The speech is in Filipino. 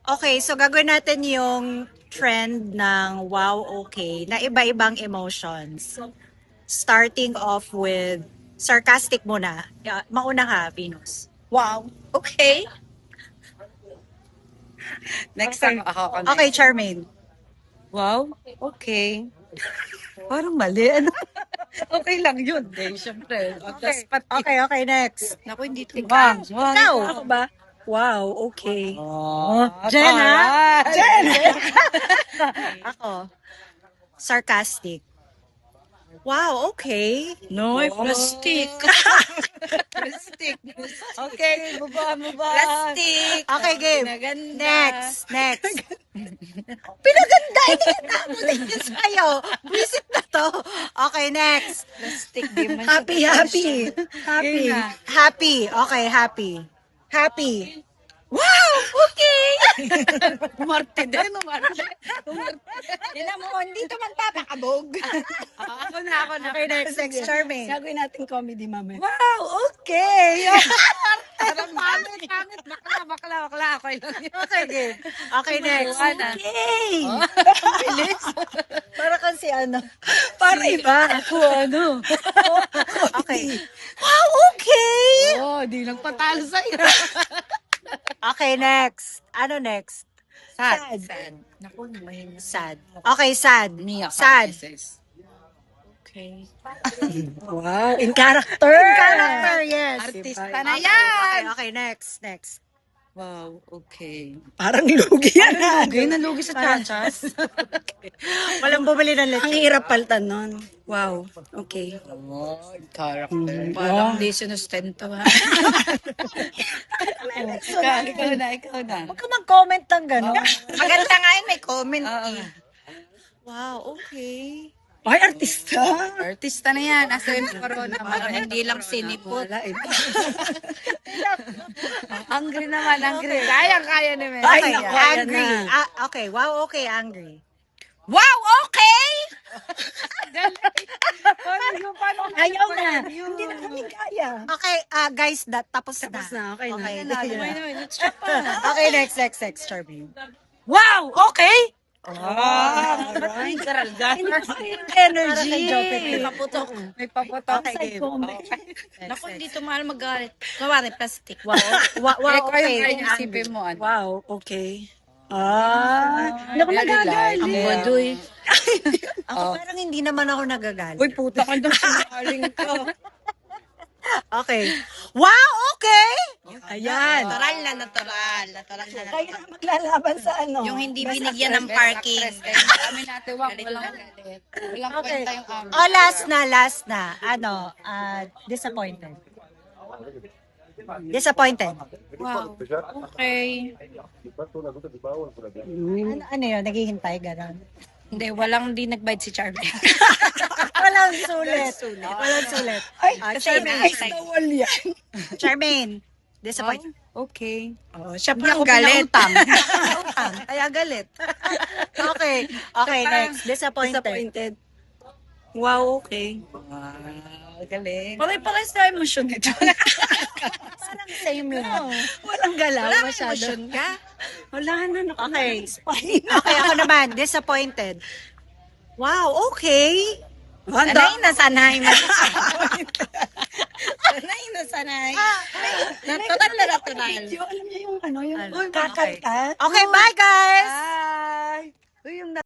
Okay, so gagawin natin yung trend ng wow, okay, na iba-ibang emotions. Starting off with sarcastic muna. Mauna ka, Venus. Wow. Okay. Next Okay. ako. Okay, Charmaine. Wow. Okay. Parang mali. Ano? Okay lang yun. Siyempre. Okay, next. Naku, hindi ito. Ikaw. Ikaw. Ako ba? Wow, okay. Jen, ha? Jen! Ako. Sarcastic. Wow, okay. No, plastic. Plastic. Okay, baba. Plastic. Okay, game. Pinaganda. Next. Pinaganda, hindi kita mo din yun sa'yo. Visit na to. Okay, next. Plastic. Di man Happy. Game na. Happy. Okay, happy. Wow! Okay! Umarte din, umarte. Ina mo, hindi ito magpapakabog. Ako na. Okay, next, Charmaine. Gagawin natin comedy mamaya. Wow! Okay! Parang pangit. Bakla. Okay lang yun. Okay, game. Okay, next. Okay! Bilis. Para kang si ano. Para iba. Ako ano? Okay. Wow, okay! Oh, di lang patalo sa'yo. Okay, next. Ano next? Sad. Naku, mahina. Sad. Okay, sad. Mia. Sad. Okay. Wow, in character. Character, yes. Artista na yan! Okay, next. Wow, okay. Parang lugi yan. Lugay na lugi sa chachas. Walang bumili ng Ang leche. hirap paltan nun. Wow, okay. Oh, character. Parang hindi sinustento ha. Ikaw na. Huwag ka mag-comment ng gano'n. Maganda nga yun, may comment. Wow, okay. Ay, artista. Artista na yan. Asa yung corona. Parang hindi lang sinipot. Wala, iba. Angry naman, angry. Kaya naman. Ay, Okay, naku, ayan angry. na. Okay, wow, okay, angry. Wow, okay! Ayaw na. Hindi na kami kaya. Okay, guys, tapos na. Tapos na, okay na. Okay, okay, next, Charmaine. Wow, okay! Right. Energy. May paputok. May paputok. Okay, game. Naku, hindi ito mahal magalit. Kawari, plastic. Wow. Wow, okay. okay. Isipin mo, ano? Wow, okay. Naku, Ang nagagalit. baduy. Ako parang hindi naman ako nagagalit. Uy, puta ka doon. Sinungaling ka. Okay. Wow, okay! Ayan. Natural. Kaya na maglalaban sa ano. Yung hindi binigyan ng parking. Kami natin, walang galit. Walang Okay. kwenta yung amin. Oh, last na. Ano, disappointed. Wow. Okay. Ano yun, naghihintay, gano'n. Hindi, walang di nag-bite si Charlie. Walang sulit. Ay, Kasi ice the wall yan. Charmaine, disappointed. Okay. Oh, siya Hindi pa ako ang galit. pinautang. Kaya galit. Okay, next. Disappointed. Wow, okay. Galing. Pares na emosyon nito. Parang same lang. Walang galaw Wala masyado. emosyon ka? Wala na, Okay. spine. Okay, ako naman, disappointed. Wow, okay. Sanay na sanay. Sanay. Natural na natural. Alam niya yung ano, yung Ano? kakalkat. Okay, bye guys! Ah.